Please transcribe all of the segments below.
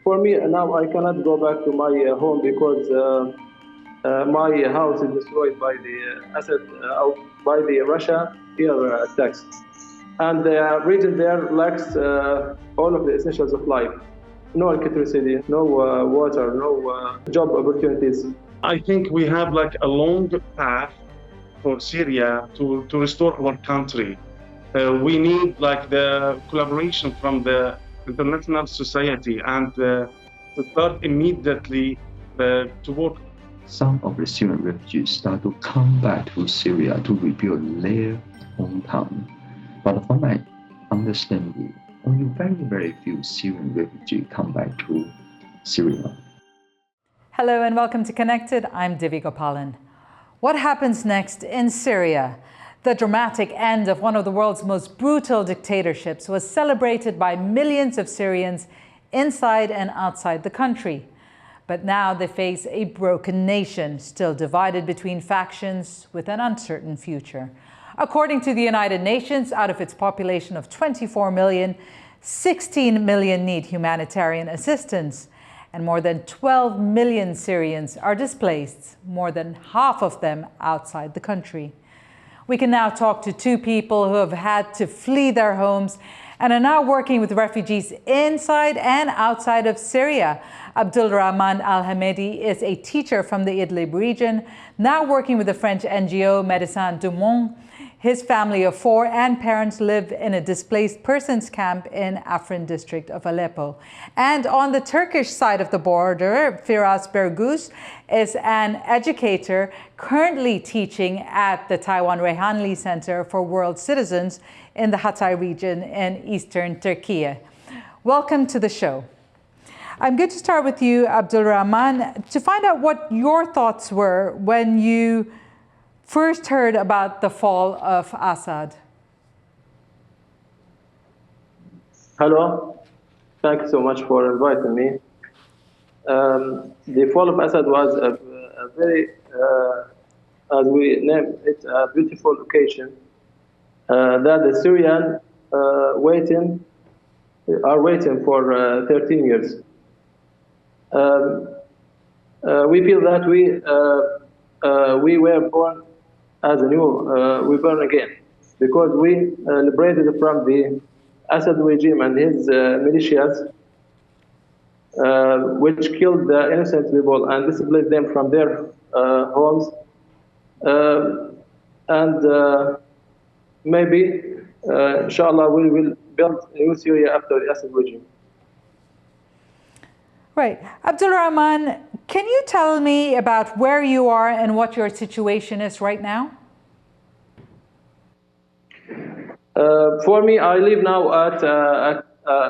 For me, now I cannot go back to my home because my house is destroyed by the Assad, by the Russia air attacks. And the region there lacks all of the essentials of life. No electricity, no water, no job opportunities. I think we have like a long path for Syria to restore our country. We need like the collaboration from the international society and to start immediately to work. Some of the Syrian refugees start to come back to Syria to rebuild their hometown. But from my understanding, only very few Syrian refugees come back to Syria. Hello and welcome to Connected. I'm Divya Gopalan. What happens next in Syria? The dramatic end of one of the world's most brutal dictatorships was celebrated by millions of Syrians inside and outside the country. But now they face a broken nation, still divided between factions with an uncertain future. According to the United Nations, out of its population of 24 million, 16 million need humanitarian assistance. And more than 12 million Syrians are displaced, more than half of them outside the country. We can now talk to two people who have had to flee their homes and are now working with refugees inside and outside of Syria. Abdurrahman al-Hamedi is a teacher from the Idlib region, now working with the French NGO Médecins du Monde. His family of 4 and parents live in a displaced persons camp in Afrin district of Aleppo. And on the Turkish side of the border, Firas Bergus is an educator currently teaching at the Taiwan Reyhanli Center for World Citizens in the Hatay region in eastern Turkey. Welcome to the show. I'm going to start with you, Abdurrahman, to find out what your thoughts were when you first heard about the fall of Assad. Hello, thank you so much for inviting me. The fall of Assad was a very, as we name it, a beautiful occasion that the Syrians are waiting for 13 years. We feel that we were born as a new, we born again, because we liberated from the Assad regime and his militias, which killed the innocent people and displaced them from their homes. And maybe, inshallah, we will build a new Syria after the Assad regime. Right. Abdurrahman, can you tell me about where you are and what your situation is right now? For me, I live now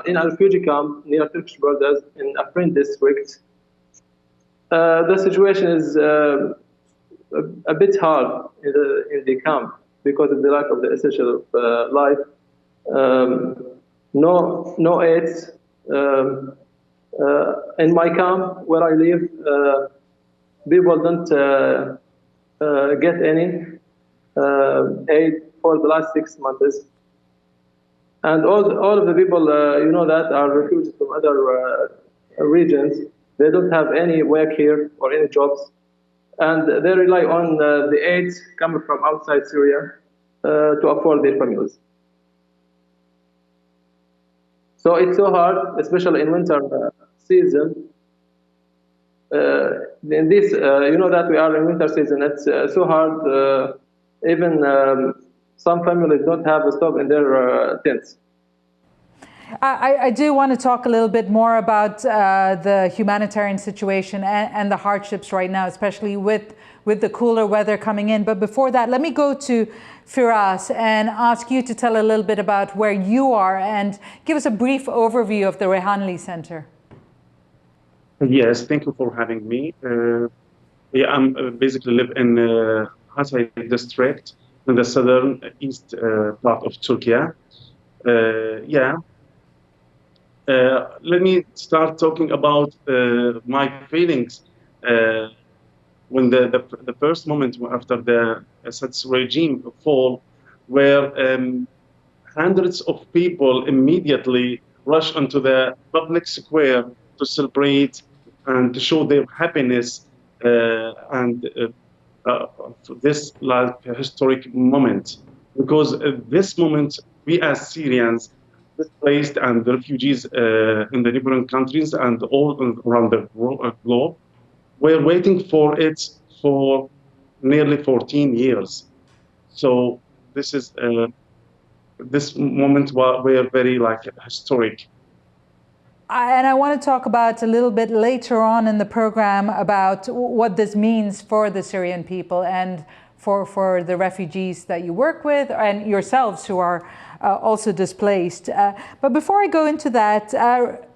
in a refugee camp near Turkish borders in Afrin district. The situation is a bit hard in the camp because of the lack of the essential of life. No aids. In my camp where I live, people don't get any aid for the last 6 months. And all of the people, that are refugees from other regions, they don't have any work here or any jobs. And they rely on the aids coming from outside Syria to afford their families. So it's so hard, especially in winter season. In this, that we are in winter season, it's so hard. Even some families don't have a stove in their tents. I do want to talk a little bit more about the humanitarian situation and the hardships right now, especially with the cooler weather coming in. But before that, let me go to Firas and ask you to tell a little bit about where you are and give us a brief overview of the Reyhanli Center. Yes, thank you for having me. I'm basically live in Hatay district in the southern east part of Turkey. Let me start talking about my feelings when the first moment after the Assad's regime fall, where hundreds of people immediately rushed onto the public square to celebrate and to show their happiness and this like historic moment. Because this moment, we as Syrians, displaced and the refugees in the neighboring countries and all around the globe, we're waiting for it for nearly 14 years. So this is this moment were very like historic. And I want to talk about a little bit later on in the program about what this means for the Syrian people and for the refugees that you work with and yourselves who are also displaced. But before I go into that,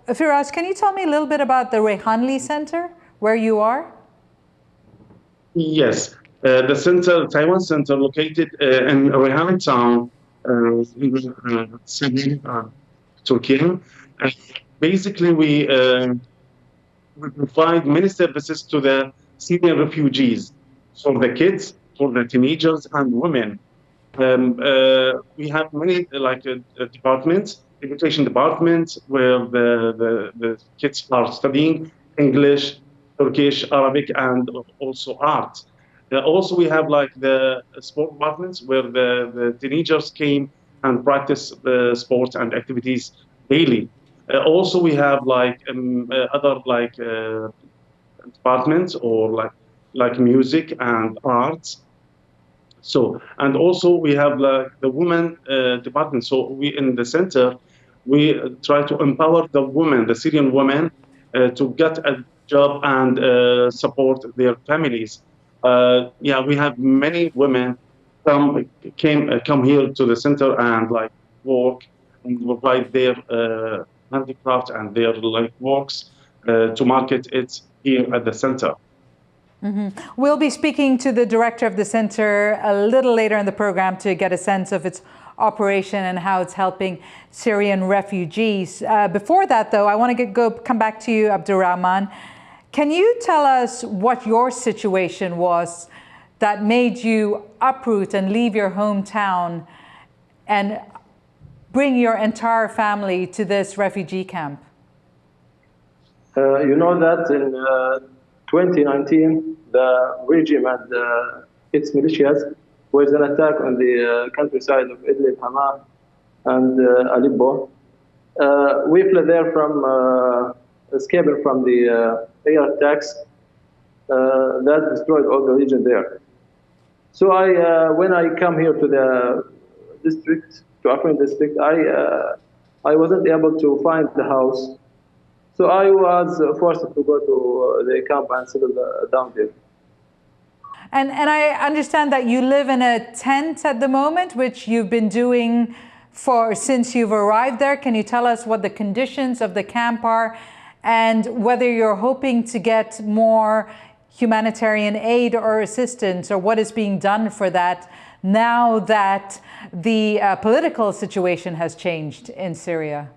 Firas, can you tell me a little bit about the Reyhanli Center, where you are? Yes, the center, Taiwan Center, located in Reyhanli town, Syria, Turkey. Basically, we provide many services to the Syrian refugees, for the kids, for the teenagers and women. We have many departments, education departments, where the kids are studying English, Turkish, Arabic, and also art. Also, we have like the sport departments where the teenagers came and practice the sports and activities daily. Also, we have like other like departments or like music and arts. So, and also we have like the women department. So we in the center, we try to empower the women, the Syrian women, to get a job and support their families. Yeah, we have many women come here to the center and like work and provide their handicraft and their like works to market it here at the center. Mm-hmm. We'll be speaking to the director of the center a little later in the program to get a sense of its operation and how it's helping Syrian refugees. Before that, though, I want to come back to you, Abdurrahman. Can you tell us what your situation was that made you uproot and leave your hometown and bring your entire family to this refugee camp? You know that in 2019, the regime and its militias was an attack on the countryside of Idlib, Hama, and Aleppo. We fled there from escaping from the air attacks that destroyed all the region there. So when I come here to the district, to Afrin district, I wasn't able to find the house. So I was forced to go to the camp and settle down there. And I understand that you live in a tent at the moment, which you've been doing since you've arrived there. Can you tell us what the conditions of the camp are and whether you're hoping to get more humanitarian aid or assistance, or what is being done for that now that the political situation has changed in Syria?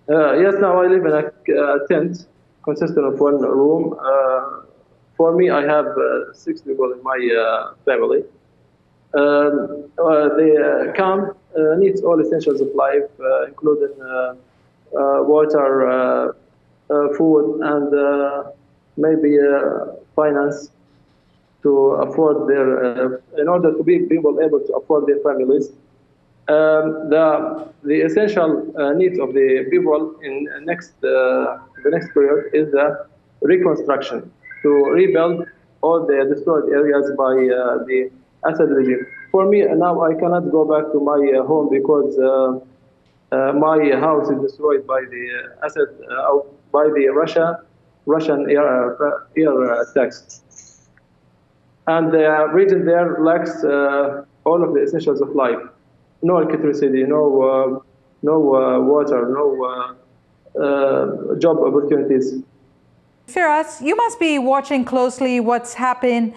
Yes, now I live in a tent consisting of one room. For me, I have 6 people in my family. The camp needs all essentials of life, including water, food, and maybe finance to afford their, in order to be people able to afford their families. The essential needs of the people in the next period is the reconstruction, to rebuild all the destroyed areas by the Assad regime. For me, now I cannot go back to my home because my house is destroyed by the Assad, by the Russian air attacks. And the region there lacks all of the essentials of life. No electricity, no water, no job opportunities. Firas, you must be watching closely what's happening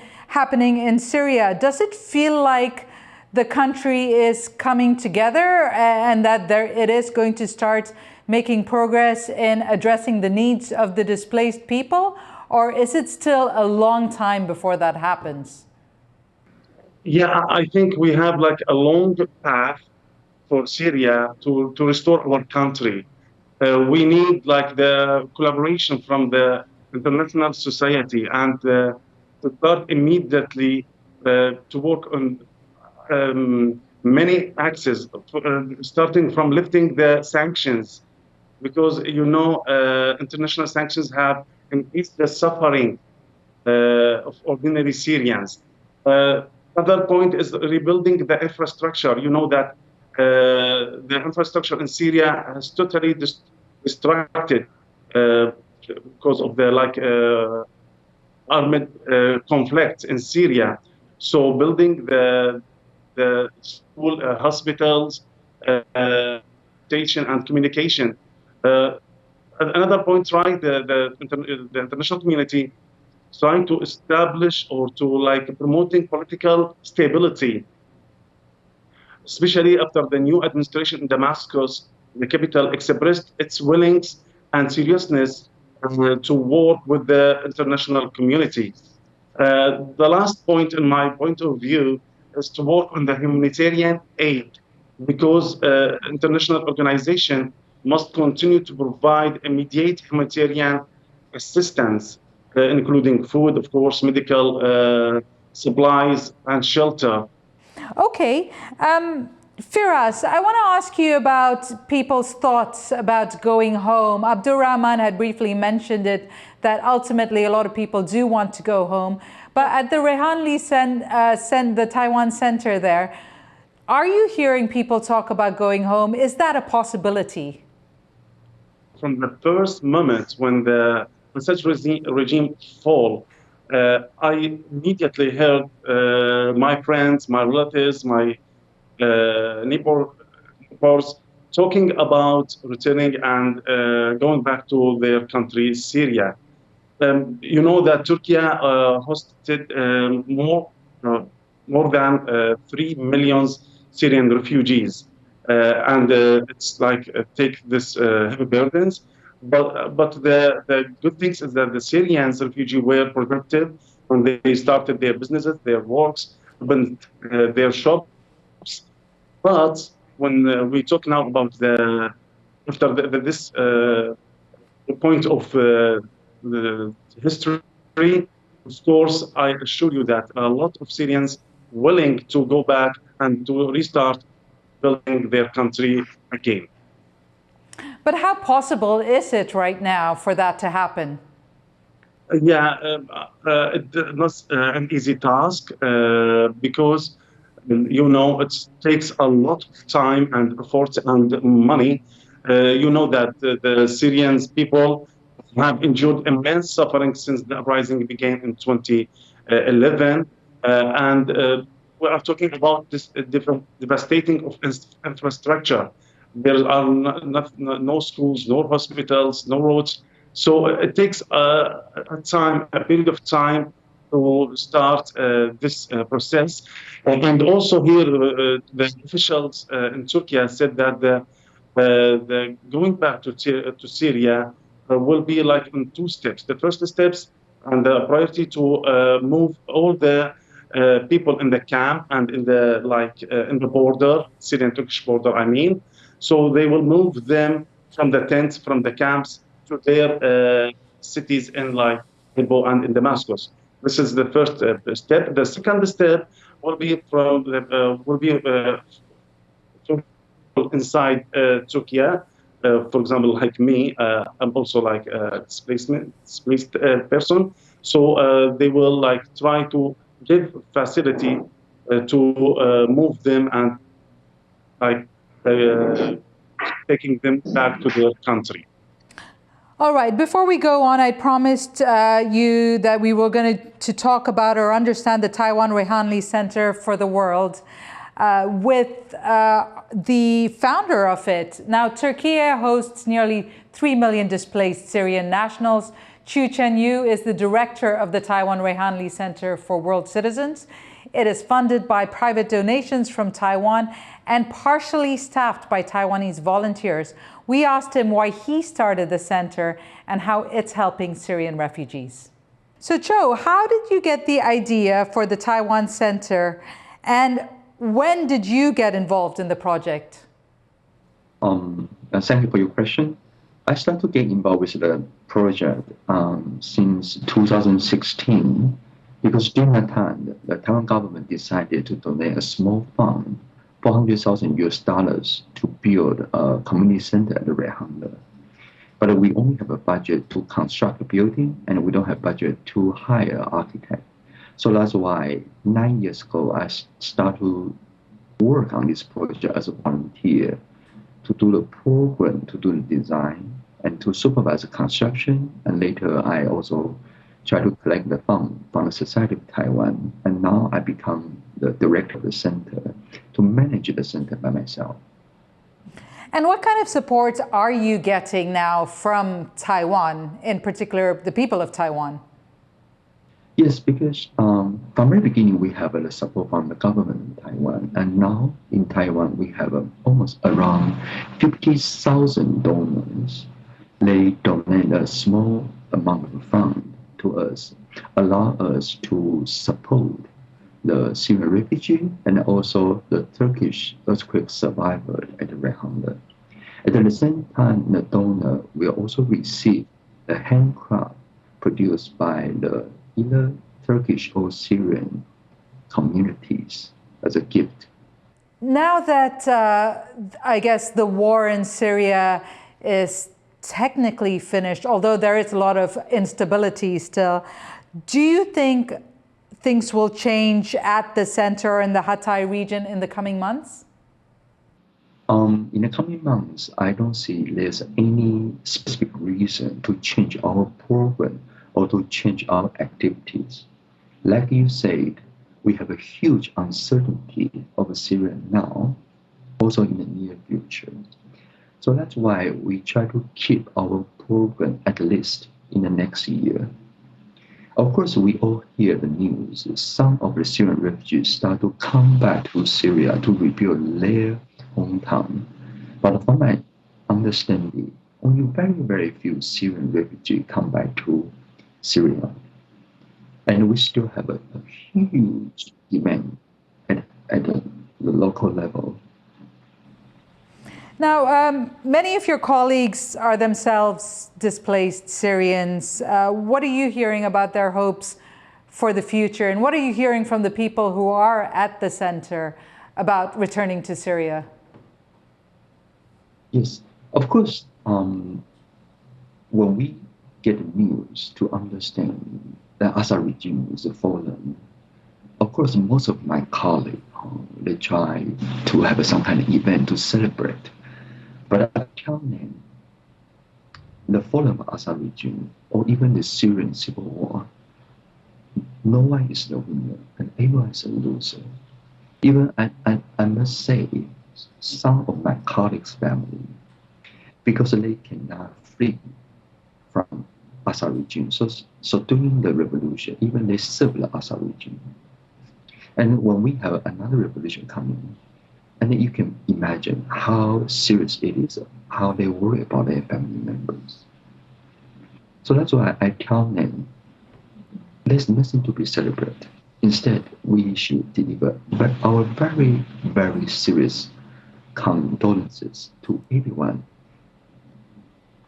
in Syria. Does it feel like the country is coming together and that it is going to start making progress in addressing the needs of the displaced people? Or is it still a long time before that happens? Yeah, I think we have like a long path for Syria to restore our country. We need like the collaboration from the international society and to start immediately to work on many axes, starting from lifting the sanctions, because international sanctions have increased the suffering of ordinary Syrians. Other point is rebuilding the infrastructure. You know that the infrastructure in Syria has totally distracted because of the armed conflict in Syria. So building the school, hospitals, station and communication. Another point, right? The international community is trying to establish or to promoting political stability, especially after the new administration in Damascus, the capital expressed its willingness and seriousness to work with the international community. The last point, in my point of view, is to work on the humanitarian aid, because international organization must continue to provide immediate humanitarian assistance, including food, of course, medical supplies, and shelter. Okay. Firas, I want to ask you about people's thoughts about going home. Abdurrahman had briefly mentioned it, that ultimately a lot of people do want to go home. But at the Reyhanli the Taiwan Center there, are you hearing people talk about going home? Is that a possibility? From the first moment when the Assad regime fall, I immediately heard my friends, my relatives, my neighbors talking about returning and going back to their country, Syria. You know that Turkey hosted more than 3 million Syrian refugees, and it's take this heavy burdens. But the good things is that the Syrians refugees were productive when they started their businesses, their works, opened their shops. But when we talk now about after this point of the history, of course, I assure you that a lot of Syrians willing to go back and to restart building their country again. But how possible is it right now for that to happen? Yeah, it's not an easy task because it takes a lot of time and effort and money. You know that the Syrian people have endured immense suffering since the uprising began in 2011, and we are talking about this different devastating of infrastructure. There are no schools, no hospitals, no roads. So it takes a period of time to start this process. And also here, the officials in Turkey said that the going back to Syria will be in two steps. The first steps and the priority to move all the people in the camp and in the border, Syrian-Turkish border, I mean. So they will move them from the tents, from the camps, to their cities in Aleppo and in Damascus. This is the first step. The second step will be inside Turkey. For example, like me, I'm also a displaced person. So they will try to give facility to move them and taking them back to their country. All right, before we go on, I promised you that we were going to talk about or understand the Taiwan Reyhanli Center for the World with the founder of it. Now, Turkey hosts nearly 3 million displaced Syrian nationals. Chu Chen-you is the director of the Taiwan Reyhanli Center for World Citizens. It is funded by private donations from Taiwan and partially staffed by Taiwanese volunteers. We asked him why he started the center and how it's helping Syrian refugees. So, Chu, how did you get the idea for the Taiwan Center, and when did you get involved in the project? Thank you for your question. I started to get involved with the project since 2016 because during that time, the Taiwan government decided to donate a small fund, $400,000 to build a community center at the Reyhanli. But we only have a budget to construct a building, and we don't have budget to hire an architect. So that's why 9 years ago, I started to work on this project as a volunteer to do the program, to do the design, and to supervise the construction. And later, I also try to collect the fund from the Society of Taiwan. And now I become the director of the center to manage the center by myself. And what kind of support are you getting now from Taiwan, in particular the people of Taiwan? Yes, because from the very beginning, we have the support from the government in Taiwan. And now in Taiwan, we have almost around 50,000 donors. They donate a small amount of fund to us, allow us to support the Syrian refugee and also the Turkish earthquake survivor at the Reyhanli. At the same time, the donor will also receive the handcraft produced by the either Turkish or Syrian communities as a gift. Now that I guess the war in Syria is technically finished, although there is a lot of instability still, do you think things will change at the center in the Hatay region in the coming months? In the coming months, I don't see there's any specific reason to change our program or to change our activities. Like you said, we have a huge uncertainty of Syria now, also in the near future. So that's why we try to keep our program at least in the next year. Of course, we all hear the news. Some of the Syrian refugees start to come back to Syria to rebuild their hometown. But from my understanding, only very, very few Syrian refugees come back to Syria. And we still have a huge demand at the local level. Now, many of your colleagues are themselves displaced Syrians. What are you hearing about their hopes for the future? And what are you hearing from the people who are at the center about returning to Syria? Yes, of course, when we get the news to understand that Assad regime is fallen, of course, most of my colleagues, they try to have some kind of event to celebrate. But I tell them, the fall of Assad regime, or even the Syrian civil war, no one is the winner and everyone is a loser. Even I must say, some of my colleagues' family, because they cannot flee from Assad regime. So during the revolution, even they serve the Assad regime. And when we have another revolution coming, and you can imagine how serious it is, how they worry about their family members. So that's why I tell them, there's nothing to be celebrated. Instead, we should deliver our very, very serious condolences to everyone.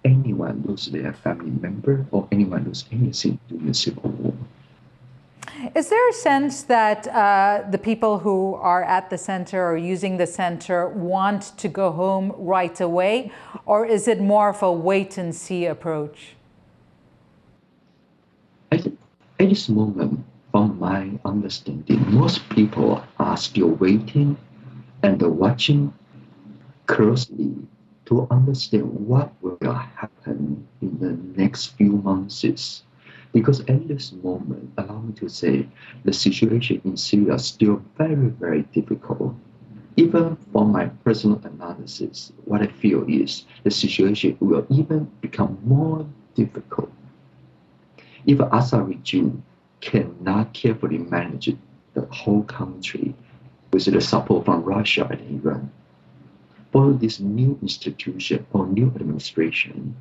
Anyone lose their family member or anyone lose anything during the civil war. Is there a sense that the people who are at the center or using the center want to go home right away, or is it more of a wait-and-see approach? At this moment, from my understanding, most people are still waiting and watching closely to understand what will happen in the next few months. Because at this moment, allow me to say, the situation in Syria is still very, very difficult. Even from my personal analysis, what I feel is the situation will even become more difficult if Assad regime cannot carefully manage the whole country with the support from Russia and Iran. For this new institution or new administration,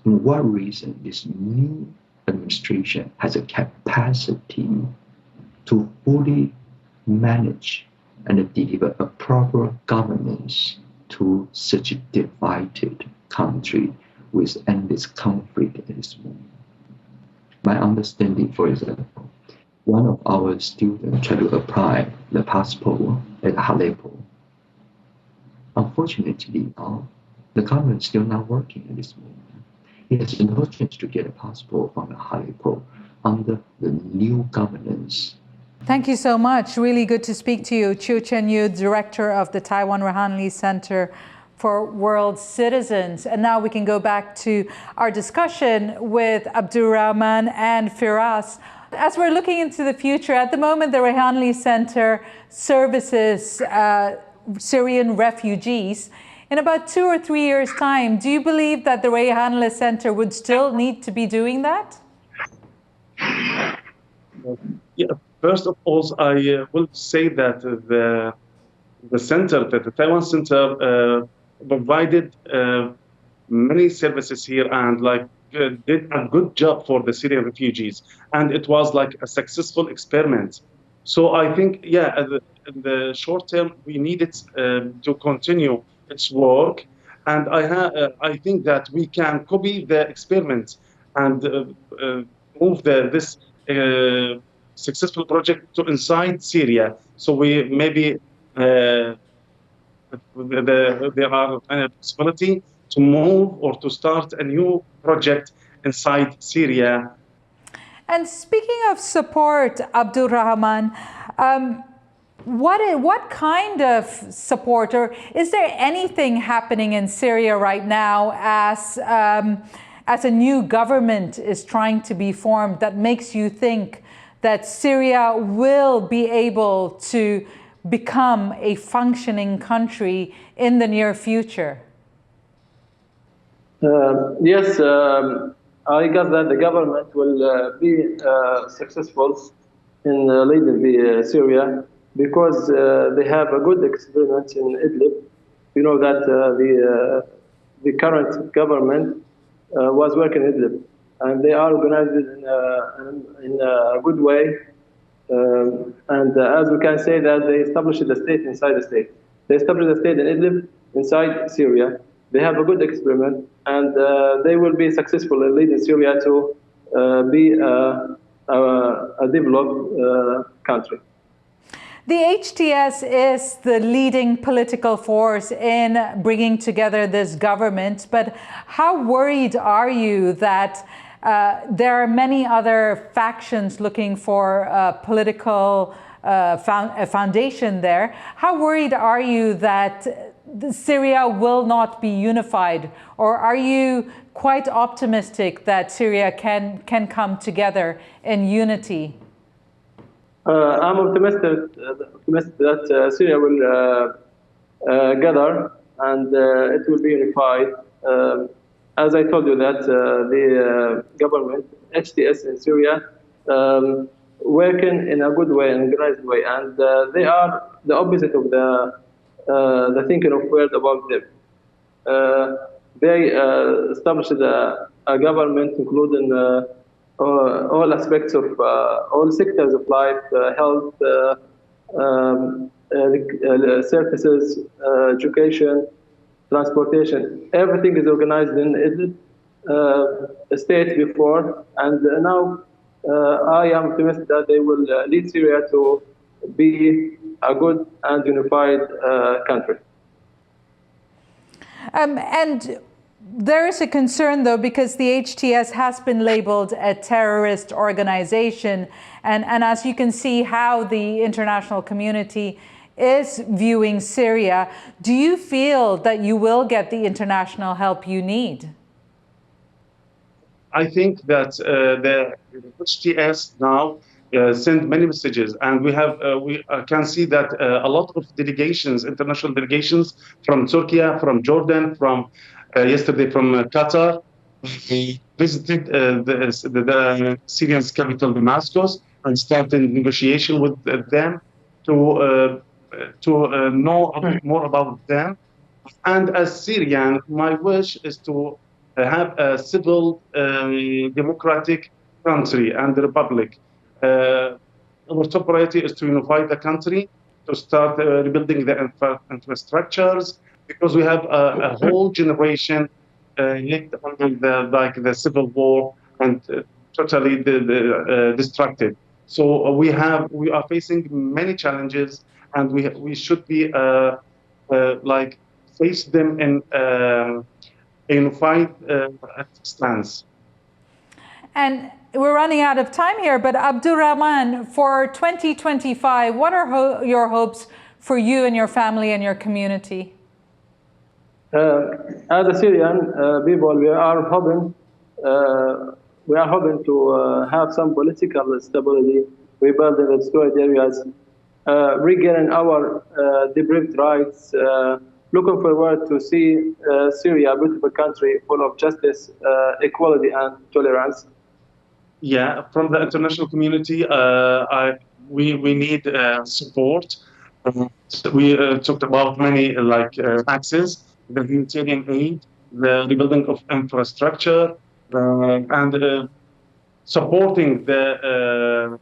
in what reason this new administration has a capacity to fully manage and deliver a proper governance to such a divided country with endless conflict at this moment. My understanding, for example, one of our students tried to apply the passport at Aleppo. Unfortunately, now the government is still not working at this moment. He has no chance to get a passport from Aleppo under the new governance. Thank you so much. Really good to speak to you. Chu Chen-you, Director of the Taiwan Reyhanli Center for World Citizens. And now we can go back to our discussion with Abdurrahman and Firas. As we're looking into the future, at the moment, the Reyhanli Center services Syrian refugees. In about 2 or 3 years' time, do you believe that the Reyhanli Center would still need to be doing that? Yeah, first of all, I will say that the center, that the Taiwan Center, provided many services here and did a good job for the Syrian refugees, and it was like a successful experiment. So I think, yeah, in the short term, we need it to continue its work, and I think that we can copy the experiment and move this successful project to inside Syria. So we maybe there are a possibility to move or to start a new project inside Syria. And speaking of support, Abdurrahman, what kind of support, or is there anything happening in Syria right now as a new government is trying to be formed that makes you think that Syria will be able to become a functioning country in the near future? Yes, I guess that the government will be successful in leading the Syria because they have a good experience in Idlib. You know that the current government was working in Idlib, and they are organized in a good way. And as we can say that they established the state inside the state. They established the state in Idlib inside Syria. They have a good experiment, and they will be successful in leading Syria to be a developed country. The HTS is the leading political force in bringing together this government, but how worried are you that there are many other factions looking for a political foundation there? How worried are you that Syria will not be unified, or are you quite optimistic that Syria can come together in unity? I'm optimistic that Syria will gather and it will be unified. As I told you that the government, HTS in Syria, working in a good way, an organized way, and they are the opposite of the thinking of world about them. They established a government including all aspects of all sectors of life, health, services, education, transportation. Everything is organized in Idlib state before, and now I am optimistic that they will lead Syria to be a good and unified country. And there is a concern, though, because the HTS has been labeled a terrorist organization. And as you can see how the international community is viewing Syria, do you feel that you will get the international help you need? I think that the HTS now send many messages, and we can see that a lot of delegations, international delegations from Turkey, from Jordan, from yesterday from Qatar, visited the Syrian capital Damascus and started negotiation with them to know more about them. And as Syrian, my wish is to have a civil, democratic country and the republic. Our top priority is to unify the country, to start rebuilding the infrastructures, because we have a whole generation hit under the civil war and totally distracted. So we are facing many challenges, and we should be face them in a unified stance. And we're running out of time here, but Abdurrahman, for 2025, what are your hopes for you and your family and your community? As a Syrian people, we are hoping to have some political stability, rebuilding the destroyed areas, regaining our deprived rights. Looking forward to see Syria, a beautiful country full of justice, equality, and tolerance. Yeah, from the international community, we need support. We talked about many axes: the humanitarian aid, the rebuilding of infrastructure, and supporting the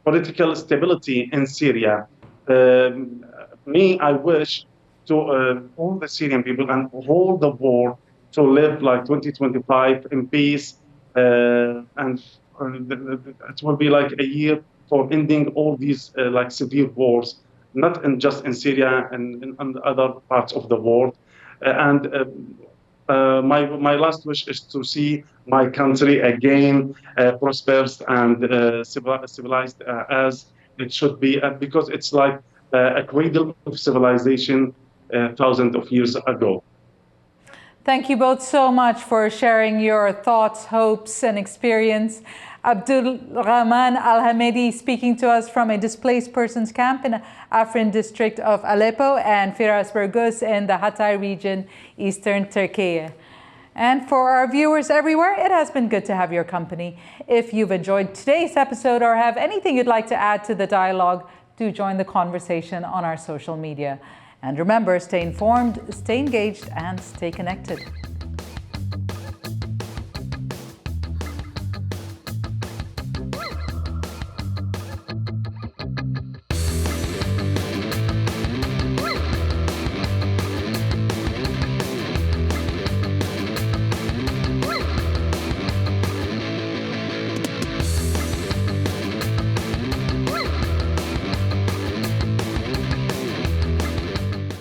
political stability in Syria. I wish to all the Syrian people and all the world to live like 2025 in peace. And it will be like a year for ending all these severe wars, not just in Syria and in other parts of the world. My last wish is to see my country again prosperous and civilized as it should be, because it's like a cradle of civilization thousands of years ago. Thank you both so much for sharing your thoughts, hopes, and experience. Abdurrahman Al-Hamedi speaking to us from a displaced persons camp in Afrin district of Aleppo, and Firas Bergus in the Hatay region, eastern Turkey. And for our viewers everywhere, it has been good to have your company. If you've enjoyed today's episode or have anything you'd like to add to the dialogue, do join the conversation on our social media. And remember, stay informed, stay engaged, and stay connected.